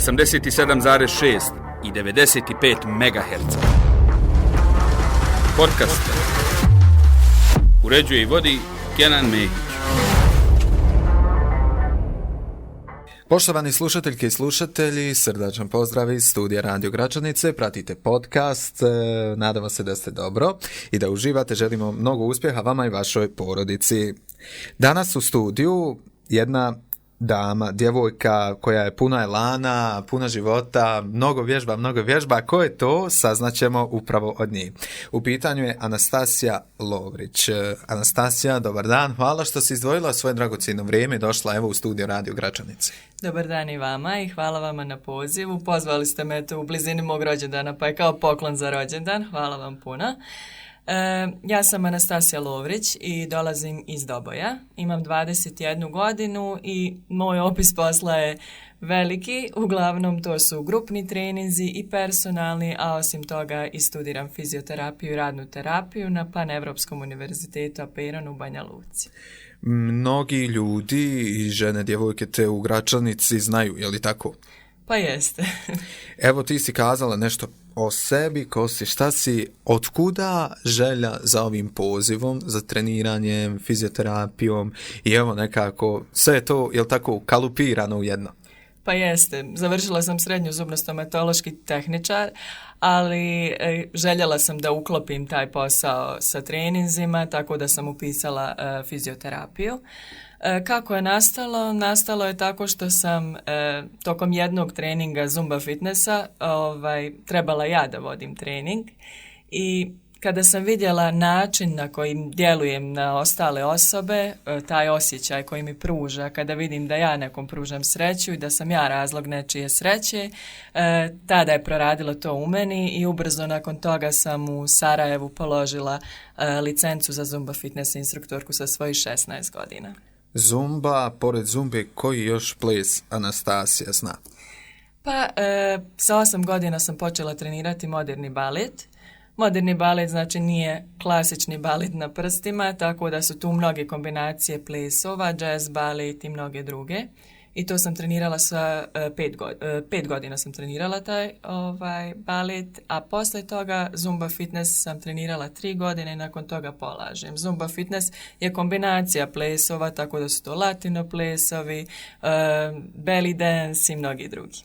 87,6 i 95 MHz. Podcast uređuje i vodi Kenan Mehić. Poštovani slušateljke i slušatelji, srdačan pozdrav iz studija Radio Gračanice. Pratite podcast, nadamo se da ste dobro i da uživate. Želimo mnogo uspjeha vama i vašoj porodici. Danas u studiju jedna dama, djevojka koja je puna elana, puna života, mnogo vježba. Ko je to? Saznaćemo upravo od nje. U pitanju je Anastasija Lovrić. Anastasija, dobar dan. Hvala što si izdvojila svoje dragocjeno vrijeme i došla evo u studio Radio Gračanice. Dobar dan i vama i hvala vama na pozivu. Pozvali ste me tu u blizini mog rođendana, pa je kao poklon za rođendan. Hvala vam puno. Ja sam Anastasija Lovrić i dolazim iz Doboja. Imam 21 godinu i moj opis posla je veliki. Uglavnom to su grupni treninzi i personalni, a osim toga i studiram fizioterapiju i radnu terapiju na Paneuropskom univerzitetu Aperon u Banja Luci. Mnogi ljudi i žene, djevojke te u Gračanici znaju, je li tako? Pa jeste. Evo ti si kazala nešto o sebi, ko si, šta si, otkuda želja za ovim pozivom, za treniranjem, fizioterapijom i evo nekako sve je to, jel tako, kalupirano u jedno? Pa jeste, završila sam srednju zubno-stomatološki tehničar, ali željela sam da uklopim taj posao sa treninzima, tako da sam upisala fizioterapiju. Kako je nastalo? Nastalo je tako što sam tokom jednog treninga Zumba fitnessa trebala ja da vodim trening i kada sam vidjela način na koji djelujem na ostale osobe, taj osjećaj koji mi pruža, kada vidim da ja nekom pružam sreću i da sam ja razlog nečije sreće, tada je proradilo to u meni i ubrzo nakon toga sam u Sarajevu položila licencu za Zumba fitness instruktorku sa svojih 16 godina. Zumba, pored zumbe, koji još ples Anastasija zna? Pa, sa 8 godina sam počela trenirati moderni balet. Moderni balet znači nije klasični balet na prstima, tako da su tu mnoge kombinacije plesova, jazz balet i mnoge druge. I to sam trenirala sa 5 godina sam trenirala taj balet, a poslije toga Zumba fitness sam trenirala 3 godine i nakon toga polažem. Zumba fitness je kombinacija plesova, tako da su to latino plesovi, belly dance i mnogi drugi.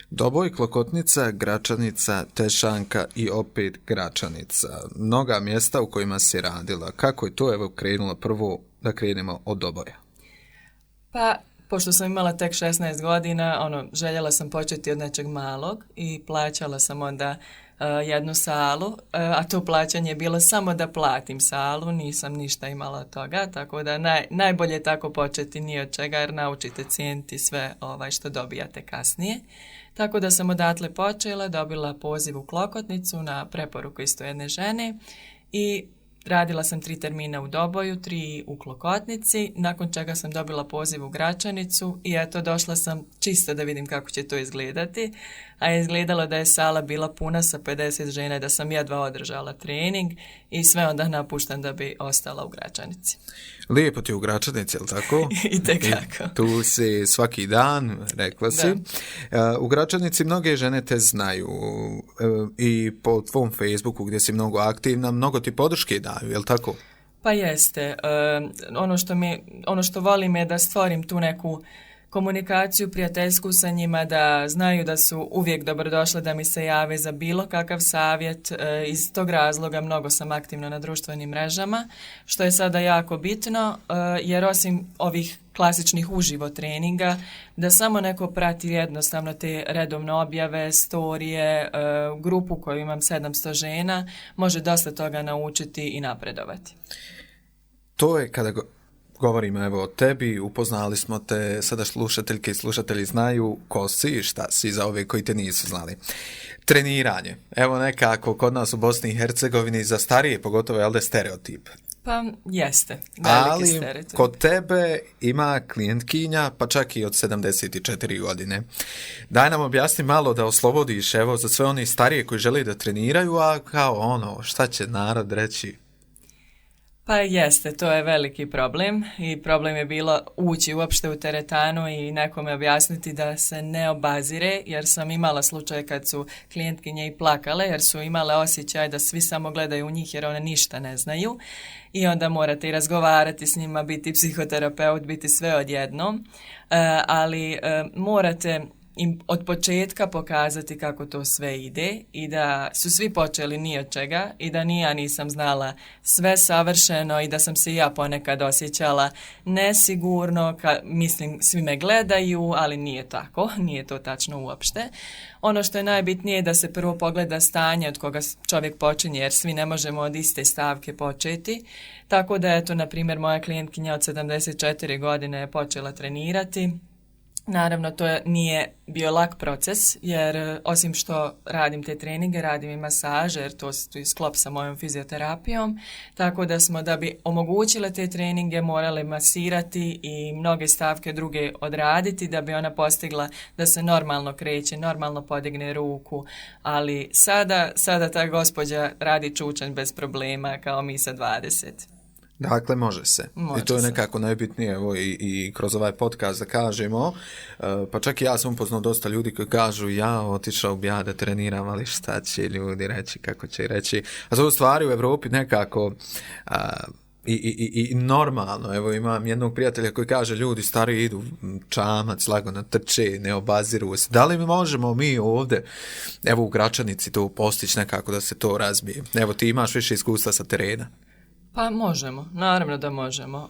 Doboj, Klokotnica, Gračanica, Tešanka i opet Gračanica. Mnoga mjesta u kojima si radila. Kako je to evo krenulo prvo da krenemo od Doboja? Pa, pošto sam imala tek 16 godina, željela sam početi od nečeg malog i plaćala sam onda jednu salu, a to plaćanje je bilo samo da platim salu, nisam ništa imala od toga, tako da najbolje je tako početi ni od čega jer naučite cijeniti sve što dobijate kasnije. Tako da sam odatle počela, dobila poziv u Klokotnicu na preporuku isto jedne žene i radila sam 3 termina u Doboju, 3 u Klokotnici, nakon čega sam dobila poziv u Gračanicu i eto došla sam čisto da vidim kako će to izgledati, a je izgledalo da je sala bila puna sa 50 žena i da sam jedva održala trening i sve onda napuštam da bi ostala u Gračanici. Lijepo ti u Gračanici, jel tako? Itekako. Tu si svaki dan, rekla si. U Gračanici mnoge žene te znaju i po tvom Facebooku gdje si mnogo aktivna, mnogo ti podrške daju, jel tako? Pa jeste. Ono što volim je da stvorim tu neku komunikaciju prijateljsku sa njima, da znaju da su uvijek dobrodošle da mi se jave za bilo kakav savjet. Iz tog razloga mnogo sam aktivna na društvenim mrežama, što je sada jako bitno, jer osim ovih klasičnih uživo treninga, da samo neko prati jednostavno te redovne objave, storije, grupu koju imam 700 žena, može dosta toga naučiti i napredovati. To je kada govorimo evo o tebi, upoznali smo te, sada slušateljke i slušatelji znaju ko si i šta si za ove koji te nisu znali. Treniranje, evo nekako kod nas u Bosni i Hercegovini za starije pogotovo je stereotip. Pa jeste, ali stereotip. Kod tebe ima klijentkinja pa čak i od 74 godine. Daj nam objasni malo da oslobodiš evo za sve oni starije koji žele da treniraju, a kao šta će narod reći? Pa jeste, to je veliki problem i problem je bilo ući uopšte u teretanu i nekome objasniti da se ne obazire, jer sam imala slučaje kad su klijentkinje i plakale jer su imale osjećaj da svi samo gledaju u njih jer one ništa ne znaju i onda morate i razgovarati s njima, biti psihoterapeut, biti sve odjednom, ali morate im od početka pokazati kako to sve ide i da su svi počeli ni od čega i da ni ja nisam znala sve savršeno i da sam se i ja ponekad osjećala nesigurno, mislim svi me gledaju, ali nije tako, nije to tačno uopšte. Ono što je najbitnije je da se prvo pogleda stanje od koga čovjek počinje, jer svi ne možemo od iste stavke početi. Tako da je to, na primjer, moja klijentkinja od 74 godine je počela trenirati. Naravno, to nije bio lak proces, jer osim što radim te treninge, radim i masaže, jer to je sklop sa mojom fizioterapijom, tako da smo, da bi omogućile te treninge, morali masirati i mnoge stavke druge odraditi, da bi ona postigla da se normalno kreće, normalno podigne ruku, ali sada ta gospođa radi čučanj bez problema, kao mi sa 20. Dakle, može se. I to je nekako najbitnije, evo, i kroz ovaj podcast da kažemo. Pa čak i ja sam upoznao dosta ljudi koji kažu ja otišao bi ja da treniram, ali šta će ljudi reći, kako će reći. A za u stvari u Evropi nekako i normalno. Evo, imam jednog prijatelja koji kaže ljudi stari idu čamac, lagano trče, ne obaziru se. Da li mi možemo mi ovdje, evo u Gračanici, to postići nekako da se to razbije? Evo, ti imaš više iskustva sa terena. Pa možemo, naravno da možemo.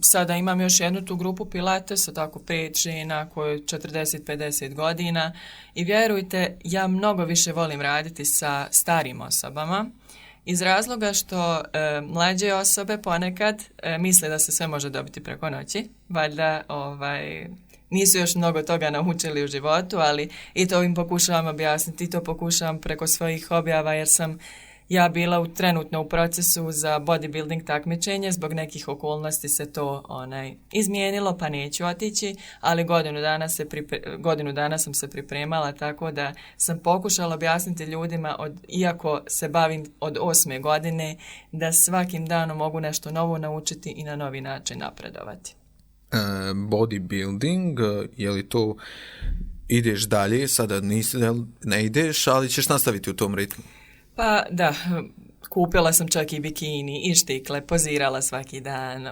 Sada imam još jednu tu grupu pilatesa, tako 5 žena koje 40-50 godina i vjerujte, ja mnogo više volim raditi sa starim osobama iz razloga što mlađe osobe ponekad misle da se sve može dobiti preko noći, valjda nisu još mnogo toga naučili u životu, ali i to im pokušavam objasniti, i to pokušavam preko svojih objava jer sam ja bila trenutno u procesu za bodybuilding takmičenje, zbog nekih okolnosti se to izmijenilo, pa neću otići, ali godinu dana sam se pripremala, tako da sam pokušala objasniti ljudima, iako se bavim od 8. godine, da svakim danom mogu nešto novo naučiti i na novi način napredovati. Bodybuilding, je li to ideš dalje, sada ne ideš, ali ćeš nastaviti u tom ritmu? Pa da, kupila sam čak i bikini i štikle, pozirala svaki dan,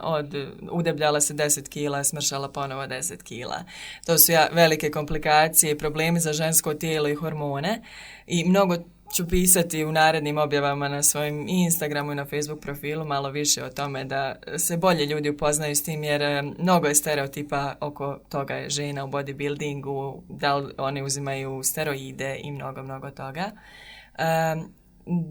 udebljala se 10 kila, smršala ponovo 10 kila. To su velike komplikacije, problemi za žensko tijelo i hormone i mnogo ću pisati u narednim objavama na svojim Instagramu i na Facebook profilu malo više o tome da se bolje ljudi upoznaju s tim, jer mnogo je stereotipa oko toga je žena u bodybuildingu, da li oni uzimaju steroide i mnogo toga.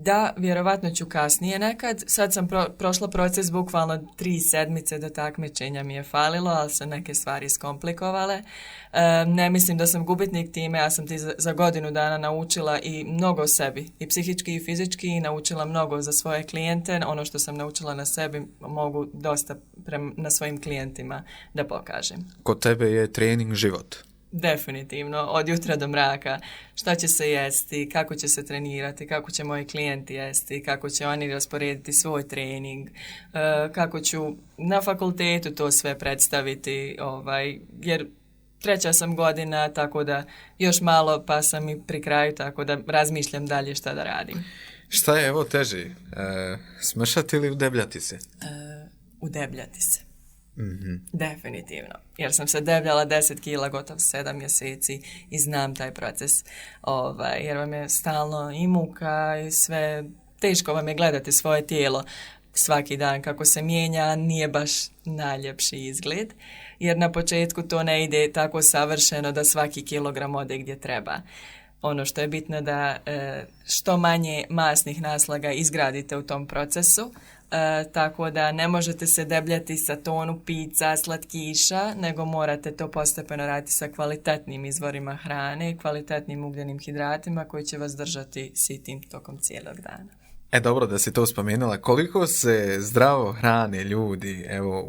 Da, vjerovatno ću kasnije nekad. Sad sam prošla proces bukvalno 3 sedmice do takmičenja mi je falilo, ali su neke stvari skomplikovale. Ne mislim da sam gubitnik time, ja sam ti za godinu dana naučila i mnogo o sebi, i psihički i fizički, i naučila mnogo za svoje klijente. Ono što sam naučila na sebi mogu dosta na svojim klijentima da pokažem. Kod tebe je trening život? Definitivno, od jutra do mraka, šta će se jesti, kako će se trenirati, kako će moji klijenti jesti, kako će oni rasporediti svoj trening, kako ću na fakultetu to sve predstaviti, jer 3. sam godina, tako da još malo pa sam i pri kraju, tako da razmišljam dalje šta da radim. Šta je evo teži, smršati ili udebljati se? Udebljati se. Mm-hmm. Definitivno, jer sam se debljala 10 kila gotovo 7 mjeseci i znam taj proces, jer vam je stalno i muka i sve, teško vam je gledati svoje tijelo svaki dan kako se mijenja, nije baš najljepši izgled, jer na početku to ne ide tako savršeno da svaki kilogram ode gdje treba. Ono što je bitno da što manje masnih naslaga izgradite u tom procesu, tako da ne možete se debljati sa tonu pizza, slatkiša, nego morate to postepeno raditi sa kvalitetnim izvorima hrane, kvalitetnim ugljenim hidratima koji će vas držati sitim tokom cijelog dana. Dobro da si to spomenula. Koliko se zdravo hrane ljudi, evo,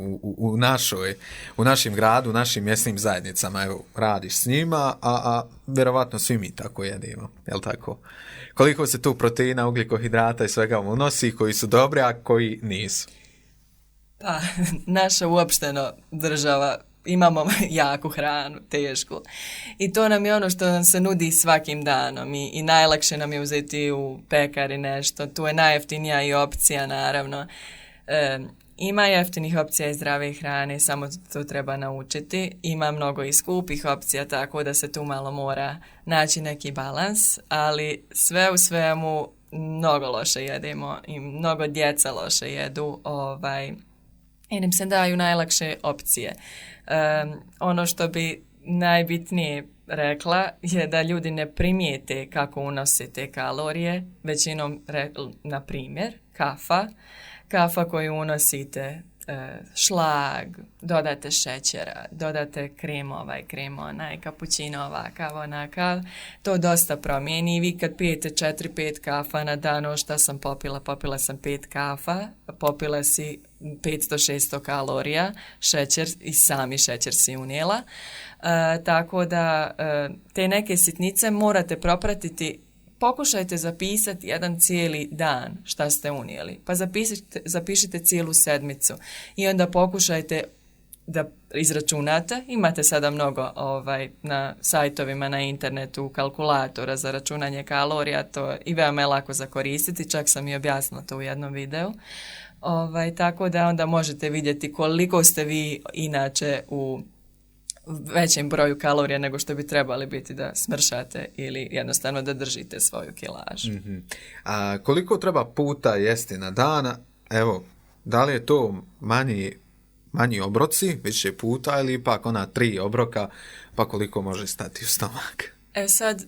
u našem gradu, u našim mjesnim zajednicama, evo, radiš s njima, a vjerovatno svi mi tako jedemo, jel tako? Koliko se tu proteina, ugljikohidrata i svega unosi, koji su dobri, a koji nisu? Pa, naša uopšteno država, imamo jaku hranu, tešku. I to nam je ono što nam se nudi svakim danom i najlakše nam je uzeti u pekari nešto. Tu je najjeftinija i opcija, naravno. Ima jeftinih opcija i zdrave hrane, samo to treba naučiti. Ima mnogo i skupih opcija, tako da se tu malo mora naći neki balans, ali sve u svemu mnogo loše jedemo i mnogo djeca loše jedu, jer im se daju najlakše opcije. Ono što bi najbitnije rekla je da ljudi ne primijete kako unose te kalorije, većinom, na primjer, kafa koju unosite, šlag, dodate šećera, dodate krem onaj, kapućino ovakav, onakav, to dosta promijeni i vi kad pijete 4-5 kafa na dan, šta sam popila sam 5 kafa, popila si 500-600 kalorija, šećer i sami šećer si unijela, tako da te neke sitnice morate propratiti. Pokušajte zapisati jedan cijeli dan šta ste unijeli, pa zapišite cijelu sedmicu i onda pokušajte da izračunate. Imate sada mnogo na sajtovima na internetu kalkulatora za računanje kalorija, to i veoma je lako za koristiti, čak sam i objasnila to u jednom videu. Tako da onda možete vidjeti koliko ste vi inače u većem broju kalorija nego što bi trebali biti da smršate ili jednostavno da držite svoju kilažu. Mm-hmm. A koliko treba puta jesti na dan? Evo, da li je to manji obroci, više puta ili ipak 3 obroka, pa koliko može stati u stomak? Sad,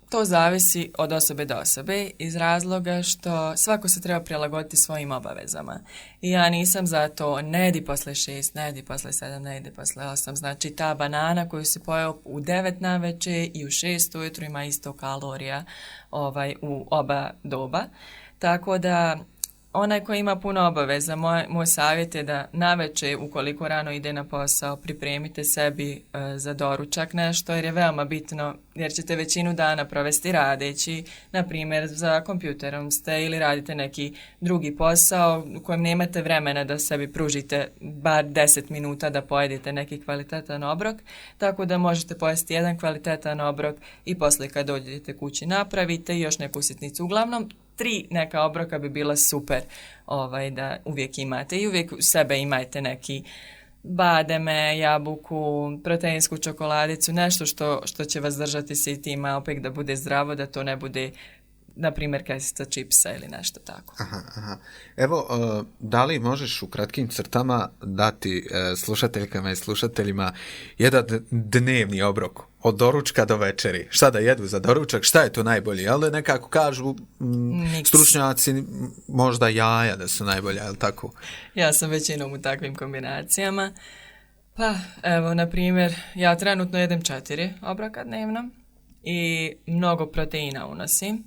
to zavisi od osobe do osobe iz razloga što svako se treba prilagoditi svojim obavezama. I ja nisam za to ne jedi posle 6, ne jedi posle 7, ne jedi posle 8. Znači ta banana koju se pojeo u 9 navečer i u 6 ujutru ima isto kalorija u oba doba. Tako da onaj koji ima puno obaveza, moj savjet je da navečer, ukoliko rano ide na posao, pripremite sebi za doručak nešto, jer je veoma bitno, jer ćete većinu dana provesti radeći, na primjer za kompjuterom ste ili radite neki drugi posao u kojem nemate vremena da sebi pružite bar 10 minuta da pojedete neki kvalitetan obrok, tako da možete pojesti jedan kvalitetan obrok i poslije kad dođete kući napravite još neku sitnicu. Uglavnom, 3 neka obroka bi bila super da uvijek imate i uvijek u sebe imajte neki bademe, jabuku, proteinsku čokoladicu, nešto što će vas držati sitima, opet da bude zdravo, da to ne bude, na primjer, kesica čipsa ili nešto tako. Aha. Evo, da li možeš u kratkim crtama dati slušateljkama i slušateljima jedan dnevni obrok od doručka do večeri? Šta da jedu za doručak? Šta je to najbolje? Ali nekako kažu stručnjaci možda jaja da su najbolja, je li tako? Ja sam većinom u takvim kombinacijama. Pa, evo, na primjer, ja trenutno jedem 4 obroka dnevno i mnogo proteina unosim,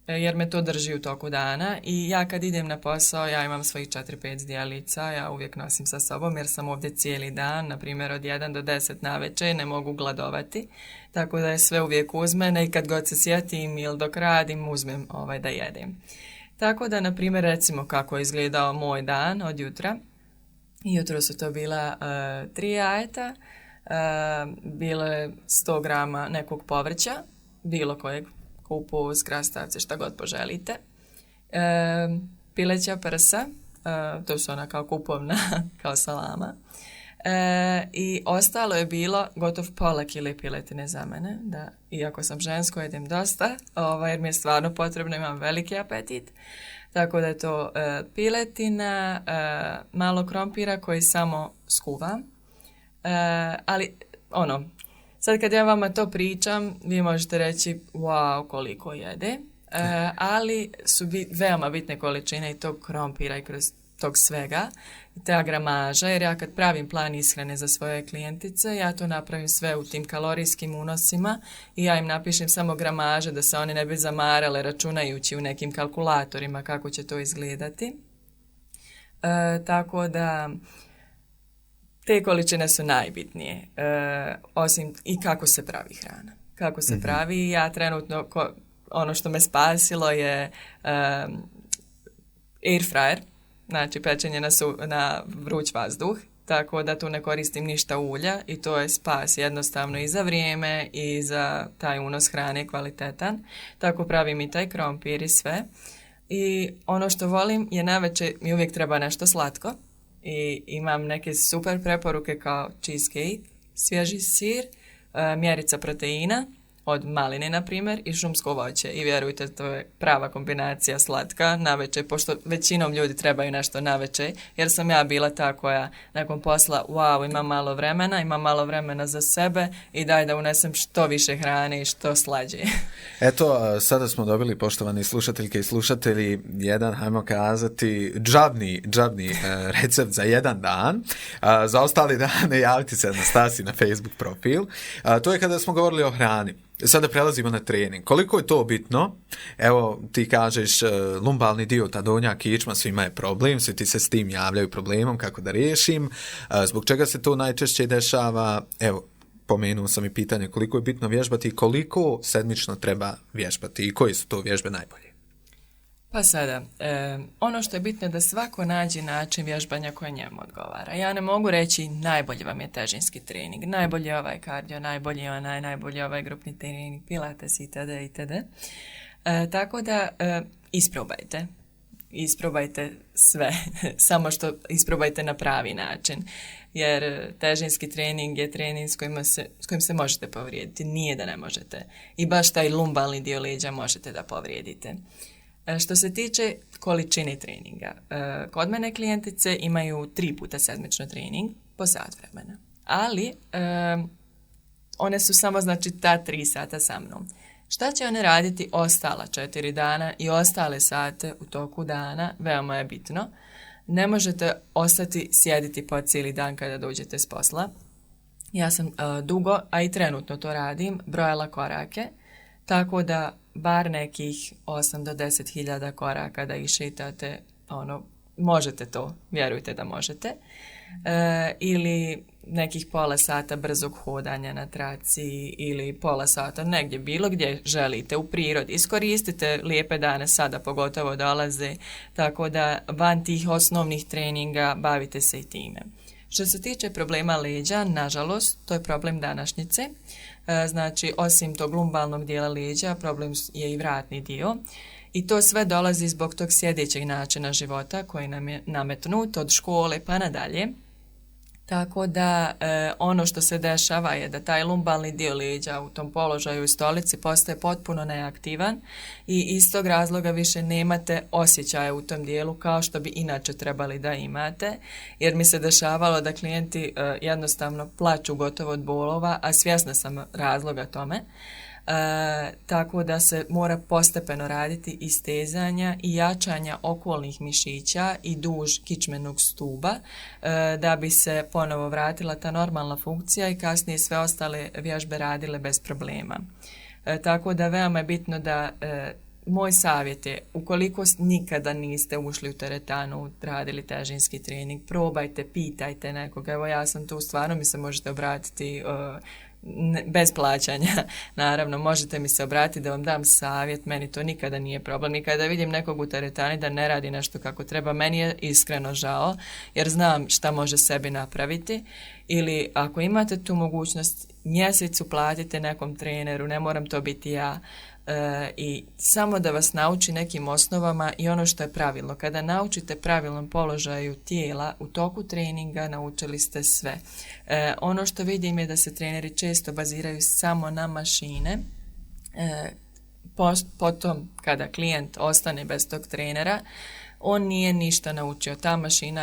jer me to drži u toku dana i ja kad idem na posao, ja imam svojih 4-5 zdjelica, ja uvijek nosim sa sobom jer sam ovdje cijeli dan, na primjer od 1 do 10 navečer, ne mogu gladovati, tako da je sve uvijek uz mene i kad god se sjetim ili dok radim, uzmem da jedem. Tako da, na primjer, recimo kako je izgledao moj dan od jutra. Jutro su to bila 3 jajeta, bilo je 100 grama nekog povrća, bilo kojeg, kupus, krastavce, šta god poželite. Pileća prsa, to su ona kao kupovna, kao salama. I ostalo je bilo gotov pola kile piletine za mene, da, iako sam žensko, jedem dosta, jer mi je stvarno potrebno, imam veliki apetit. Tako da je to piletina, malo krompira koji samo skuvam. Ali, sad kad ja vama to pričam, vi možete reći, wow, koliko jede, ali su veoma bitne količine i tog krompira i kroz tog svega, ta gramaža, jer ja kad pravim plan ishrane za svoje klijentice, ja to napravim sve u tim kalorijskim unosima i ja im napišem samo gramaže da se one ne bi zamarale računajući u nekim kalkulatorima kako će to izgledati. Tako da te količine su najbitnije, osim i kako se pravi hrana. Kako se pravi, ja trenutno, ono što me spasilo je air fryer, znači pečenje na vruć vazduh, tako da tu ne koristim ništa ulja i to je spas jednostavno i za vrijeme i za taj unos hrane kvalitetan. Tako pravim i taj krompir i sve. I ono što volim je navečer mi uvijek treba nešto slatko i imam neke super preporuke kao cheesecake, svježi sir, mjerica proteina, od maline, na primjer, i šumsko voće. I vjerujte, to je prava kombinacija slatka navečer, pošto većinom ljudi trebaju nešto navečer, jer sam ja bila ta koja nakon posla, wow, imam malo vremena za sebe i daj da unesem što više hrane i što slađe. Eto, sada smo dobili, poštovani slušateljke i slušatelji, jedan, hajmo kazati, džabni recept za jedan dan. Za ostali dane javite se na Stasi na Facebook profil. To je kada smo govorili o hrani. Sada prelazimo na trening. Koliko je to bitno? Evo, ti kažeš lumbalni dio, ta donja kičma, svima je problem, svi ti se s tim javljaju problemom, kako da riješim. Zbog čega se to najčešće dešava? Evo, pomenuo sam i pitanje koliko je bitno vježbati i koliko sedmično treba vježbati i koje su to vježbe najbolje? Pa sada, ono što je bitno je da svako nađe način vježbanja koji njemu odgovara. Ja ne mogu reći najbolji vam je težinski trening, najbolji je ovaj kardio, najbolji je onaj, najbolji je ovaj grupni trening, pilates itd. itd. Tako da isprobajte sve, samo što isprobajte na pravi način. Jer težinski trening je trening s kojim se možete povrijediti, nije da ne možete. I baš taj lumbalni dio leđa možete da povrijedite. Što se tiče količine treninga, kod mene klijentice imaju 3 puta sedmično trening po sat vremena, ali one su samo znači ta 3 sata sa mnom. Šta će one raditi ostala 4 dana i ostale sate u toku dana, veoma je bitno. Ne možete ostati sjediti po cijeli dan kada dođete s posla. Ja sam dugo, a i trenutno to radim, brojala korake, tako da bar nekih 8 do 10 hiljada koraka da išetate, možete to, vjerujte da možete. Ili nekih pola sata brzog hodanja na traci ili pola sata negdje bilo gdje želite u prirodi. Iskoristite lijepe dane, sada pogotovo dolaze, tako da van tih osnovnih treninga bavite se i time. Što se tiče problema leđa, nažalost, to je problem današnjice. Znači, osim tog lumbalnog dijela leđa, problem je i vratni dio. I to sve dolazi zbog tog sjedećeg načina života koji nam je nametnut od škole pa nadalje. Tako da ono što se dešava je da taj lumbalni dio leđa u tom položaju u stolici postaje potpuno neaktivan i iz tog razloga više nemate osjećaja u tom dijelu kao što bi inače trebali da imate, jer mi se dešavalo da klijenti jednostavno plaču gotovo od bolova, a svjesna sam razloga tome. Tako da se mora postepeno raditi i stezanja i jačanja okolnih mišića i duž kičmenog stuba da bi se ponovo vratila ta normalna funkcija i kasnije sve ostale vježbe radile bez problema. Tako da veoma je bitno da moj savjet je, ukoliko nikada niste ušli u teretanu, radili težinski trening, probajte, pitajte nekoga. Evo ja sam tu, stvarno mi se možete obratiti bez plaćanja. Naravno, možete mi se obratiti da vam dam savjet, meni to nikada nije problem. I kada vidim nekog u teretani da ne radi nešto kako treba, meni je iskreno žao, jer znam šta može sebi napraviti. Ili ako imate tu mogućnost, mjesecu platite nekom treneru, ne moram to biti ja, i samo da vas nauči nekim osnovama i ono što je pravilno. Kada naučite pravilnom položaju tijela u toku treninga, naučili ste sve. Ono što vidim je da se treneri često baziraju samo na mašine. Potom kada klijent ostane bez tog trenera, on nije ništa naučio. Ta mašina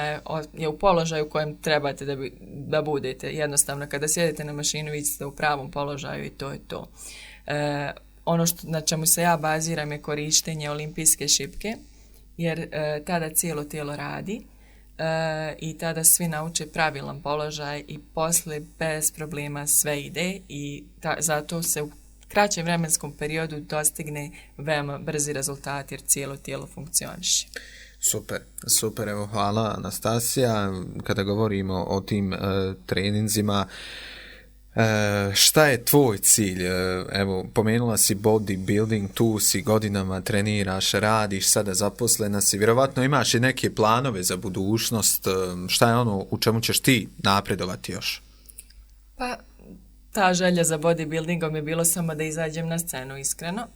je u položaju u kojem trebate da budete. Jednostavno, kada sjedite na mašinu, vi ste u pravom položaju i to je to. Ono na čemu se ja baziram je korištenje olimpijske šipke, jer tada cijelo tijelo radi. i tada svi nauče pravilan položaj i poslije bez problema sve ide i zato se u kraćem vremenskom periodu dostigne veoma brzi rezultat jer cijelo tijelo funkcioniše. Super, evo hvala Anastasija. Kada govorimo o tim treninzima, šta je tvoj cilj? Evo, pomenula si bodybuilding, tu si godinama treniraš, radiš, sada zaposlena si, vjerovatno imaš i neke planove za budućnost, šta je ono u čemu ćeš ti napredovati još? Pa, ta želja za bodybuildingom je bilo samo da izađem na scenu, iskreno.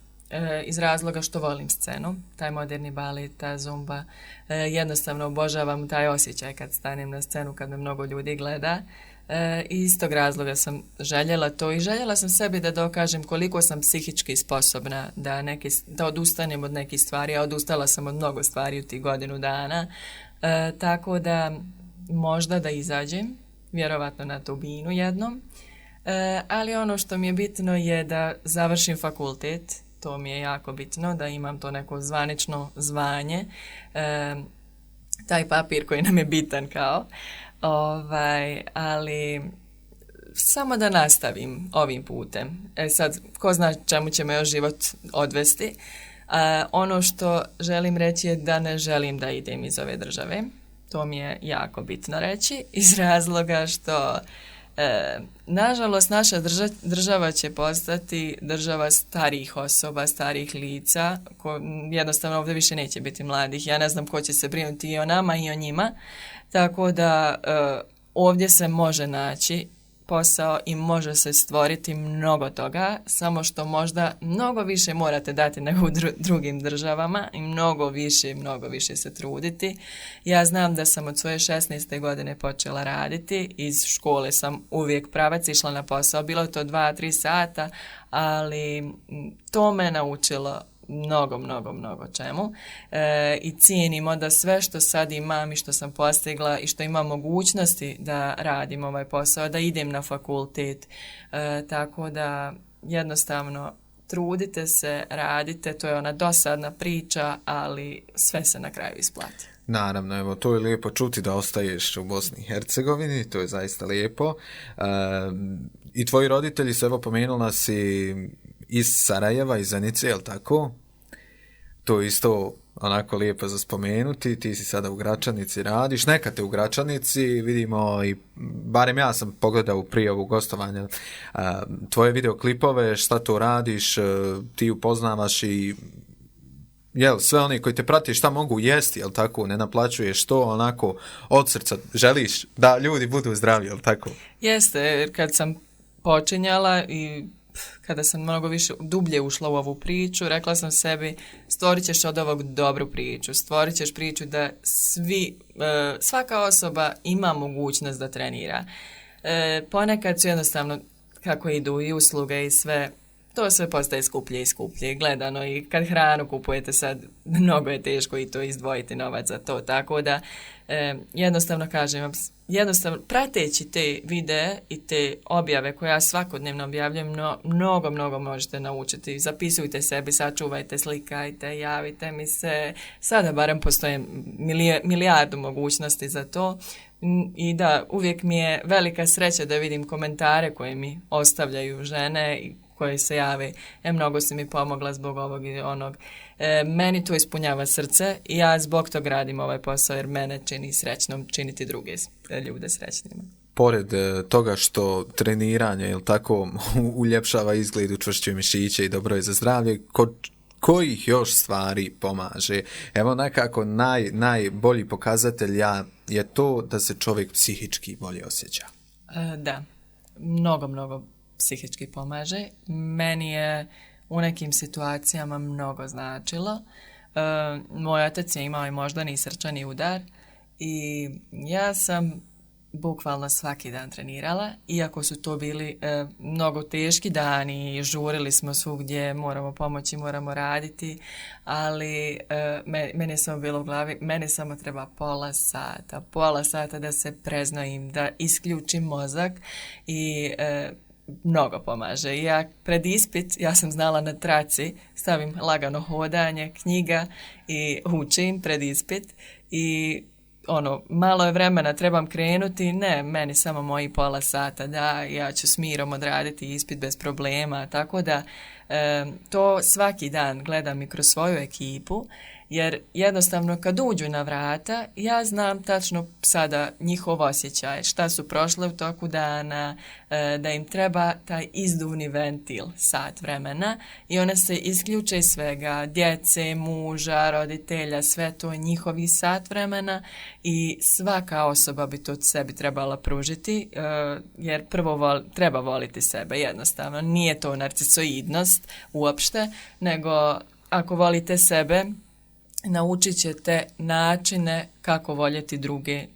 Iz razloga što volim scenu, taj moderni balet, ta zumba, jednostavno obožavam taj osjećaj kad stanem na scenu, kad me mnogo ljudi gleda. Iz tog razloga sam željela to i željela sam sebi da dokažem koliko sam psihički sposobna da odustanem od nekih stvari, a odustala sam od mnogo stvari u tih godinu dana, tako da možda da izađem, vjerovatno na Tubinu jednom, ali ono što mi je bitno je da završim fakultet, to mi je jako bitno, da imam to neko zvanično zvanje, taj papir koji nam je bitan kao, ali samo da nastavim ovim putem. Sad, ko zna čemu će me još život odvesti. Ono što želim reći je da ne želim da idem iz ove države. To mi je jako bitno reći iz razloga što nažalost naša država će postati država starijih osoba, starijih lica, jednostavno ovdje više neće biti mladih. Ja ne znam ko će se brinuti i o nama i o njima. Tako da ovdje se može naći posao i može se stvoriti mnogo toga, samo što možda mnogo više morate dati nego u drugim državama i mnogo više se truditi. Ja znam da sam od svoje 16. godine počela raditi, iz škole sam uvijek pravac išla na posao, bilo to 2-3 sata, ali to me naučilo mnogo čemu i cijenimo da sve što sad imam i što sam postigla i što imam mogućnosti da radim ovaj posao, da idem na fakultet, tako da jednostavno trudite se, radite, to je ona dosadna priča, ali sve se na kraju isplati. Naravno, evo, to je lijepo čuti da ostaješ u Bosni i Hercegovini, to je zaista lijepo. I tvoji roditelji su, evo, pomenula si iz Sarajeva, iz Zenice, jel tako? To je isto onako lijepo za spomenuti, ti si sada u Gračanici radiš, neka te u Gračanici, vidimo i, barem ja sam pogledao prije ovog gostovanja, tvoje videoklipove, šta to radiš, ti upoznavaš i sve oni koji te prati šta mogu jesti, jel tako, ne naplaćuješ to, onako od srca želiš da ljudi budu zdravi, jel tako? Jeste, jer kad sam počinjala i kada sam mnogo više dublje ušla u ovu priču, rekla sam sebi, stvorit ćeš od ovog dobru priču, stvorit ćeš priču da svaka osoba ima mogućnost da trenira. Ponekad su jednostavno, kako idu i usluge i sve, to sve postaje skuplje i skuplje gledano i kad hranu kupujete sad, mnogo je teško i to izdvojiti novac za to, tako da jednostavno kažem vam, prateći te videe i te objave koje ja svakodnevno objavljujem, mnogo možete naučiti. Zapisujte sebi, sačuvajte, slikajte, javite mi se. Sada barem postoje milijardu mogućnosti za to. I da, uvijek mi je velika sreća da vidim komentare koje mi ostavljaju žene i koje se jave. Mnogo si mi pomogla zbog ovog i onog. Meni to ispunjava srce i ja zbog tog radim ovaj posao jer mene čini srećnom činiti druge ljude srećnima. Pored toga što treniranje, jel tako, uljepšava izgled, učvršćuje mišiće i dobro je za zdravlje, kojih još stvari pomaže? Evo nekako najbolji pokazatelj je to da se čovjek psihički bolje osjeća. Da, mnogo psihički pomaže. Meni je u nekim situacijama mnogo značilo. Moj otac je imao i moždani srčani udar i ja sam bukvalno svaki dan trenirala, iako su to bili mnogo teški dani, žurili smo svugdje, moramo pomoći, moramo raditi, ali meni je samo bilo u glavi, meni samo treba pola sata da se preznojim, da isključim mozak i mnogo pomaže. Ja pred ispit, ja sam znala na traci, stavim lagano hodanje, knjiga i učim pred ispit i malo je vremena, trebam krenuti, ne, meni samo moji pola sata, da, ja ću s mirom odraditi ispit bez problema, tako da to svaki dan gledam i kroz svoju ekipu, jer jednostavno kad uđu na vrata, ja znam tačno sada njihov osjećaj, šta su prošle u toku dana, da im treba taj izduvni ventil sat vremena i one se isključe iz svega, djece, muža, roditelja, sve to je njihovi sat vremena i svaka osoba bi to sebi trebala pružiti, jer prvo treba voliti sebe, jednostavno. Nije to narcisoidnost uopšte, nego ako volite sebe, naučit ćete načine kako voljeti druge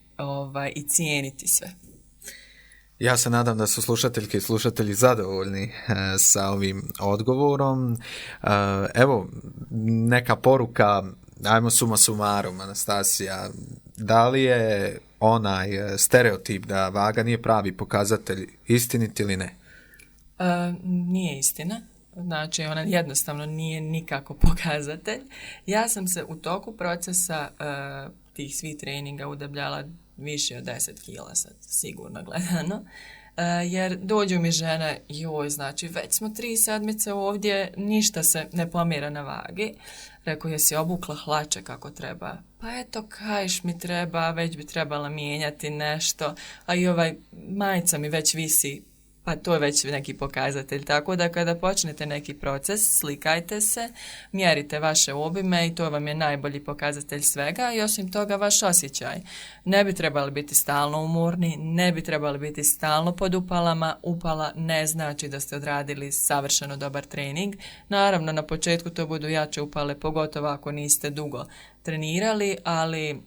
i cijeniti sve. Ja se nadam da su slušateljke i slušatelji zadovoljni sa ovim odgovorom. Evo, neka poruka, ajmo suma sumarum, Anastasija, da li je onaj stereotip da vaga nije pravi pokazatelj istinit ili ne? Nije istina. Znači, ona jednostavno nije nikako pokazatelj. Ja sam se u toku procesa tih svih treninga udebljala više od 10 kila, sad sigurno gledano, jer dođu mi žene, znači već smo 3 sedmice ovdje, ništa se ne pomjera na vagi. Rekao, jesi obukla hlače kako treba? Pa eto, kajš mi treba, već bi trebala mijenjati nešto, a i majica mi već visi, pa to je već neki pokazatelj. Tako da kada počnete neki proces, slikajte se, mjerite vaše obime i to vam je najbolji pokazatelj svega i osim toga vaš osjećaj. Ne bi trebali biti stalno umorni, ne bi trebali biti stalno pod upalama. Upala ne znači da ste odradili savršeno dobar trening. Naravno, na početku to budu jače upale, pogotovo ako niste dugo trenirali, ali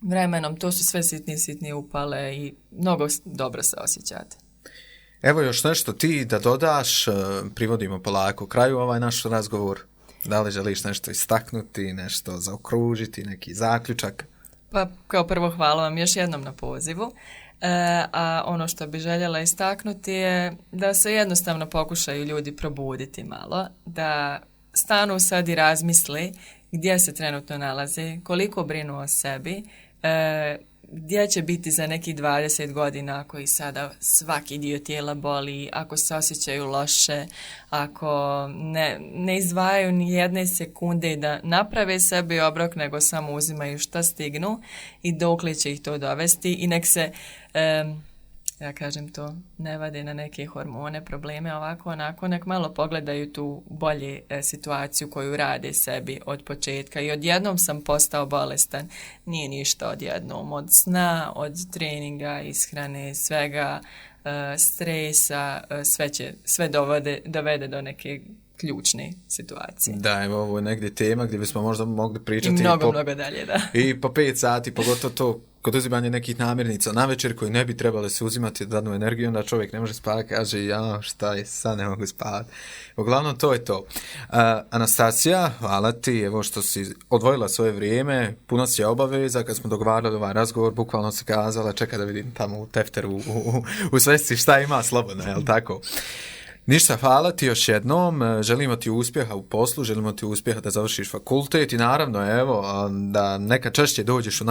vremenom to su sve sitnije upale i mnogo dobro se osjećate. Evo još nešto ti da dodaš, privodimo polako kraju ovaj naš razgovor. Da li želiš nešto istaknuti, nešto zaokružiti, neki zaključak? Pa kao prvo hvala vam još jednom na pozivu. A ono što bi željela istaknuti je da se jednostavno pokušaju ljudi probuditi malo, da stanu sad i razmisli gdje se trenutno nalaze, koliko brinu o sebi, gdje će biti za nekih 20 godina ako i sada svaki dio tijela boli, ako se osjećaju loše, ako ne izdvajaju ni jedne sekunde da naprave sebi obrok, nego samo uzimaju šta stignu i dokle će ih to dovesti i nek se, ja kažem to, ne vade na neke hormone, probleme, ovako, onako, nek malo pogledaju tu bolje situaciju koju rade sebi od početka i odjednom sam postao bolestan. Nije ništa odjednom, od sna, od treninga, ishrane, svega, stresa, sve dovede do neke ključne situacije. Da, evo, ovo je negdje tema gdje bismo možda mogli pričati i mnogo dalje, da. I po 5 sati, pogotovo to kod uzimanja nekih namirnica na večer koji ne bi trebali se uzimati dadnu energiju, onda čovjek ne može spavati, kaže šta je, sad ne mogu spavati. Uglavnom, to je to. Anastasija, hvala ti, evo što si odvojila svoje vrijeme, puno si je obaveza, kad smo dogovarali ovaj razgovor, bukvalno si kazala, čekaj da vidim tamo u tefteru, u svesci šta ima slobodno, jel tako? Ništa, hvala ti još jednom, želimo ti uspjeha u poslu, želimo ti uspjeha da završiš fakultet i naravno, evo, da neka češće dođeš u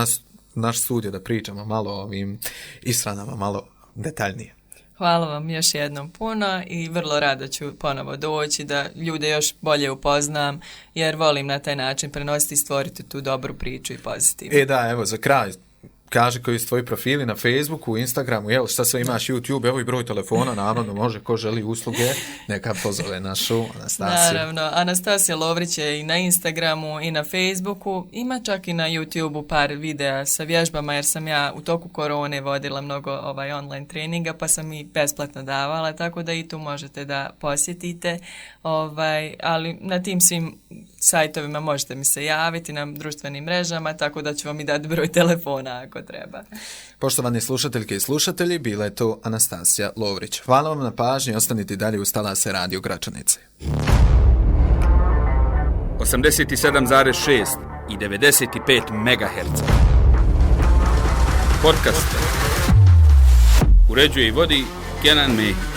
naš studio da pričamo malo o ovim isranama, malo detaljnije. Hvala vam još jednom puno i vrlo rado ću ponovo doći da ljude još bolje upoznam jer volim na taj način prenositi i stvoriti tu dobru priču i pozitivnu. Da, evo za kraj, kaži koji su tvoji profili na Facebooku, Instagramu, evo šta sve imaš, YouTube, evo i broj telefona, naravno može ko želi usluge, neka pozove našu Anastasiju. Naravno, Anastasija Lovrić je i na Instagramu i na Facebooku, ima čak i na YouTubeu par videa sa vježbama jer sam ja u toku korone vodila mnogo online treninga pa sam i besplatno davala, tako da i tu možete da posjetite, ali na tim svim sajtovima možete mi se javiti na društvenim mrežama, tako da ću vam i dati broj telefona ako treba. Poštovani slušateljke i slušatelji, bila je to Anastasija Lovrić. Hvala vam na pažnji i ostanite dalje uz talase Radio Gračanice. 87,6 i 95 MHz. Podcast. Uređuje i vodi Kenan Mehić.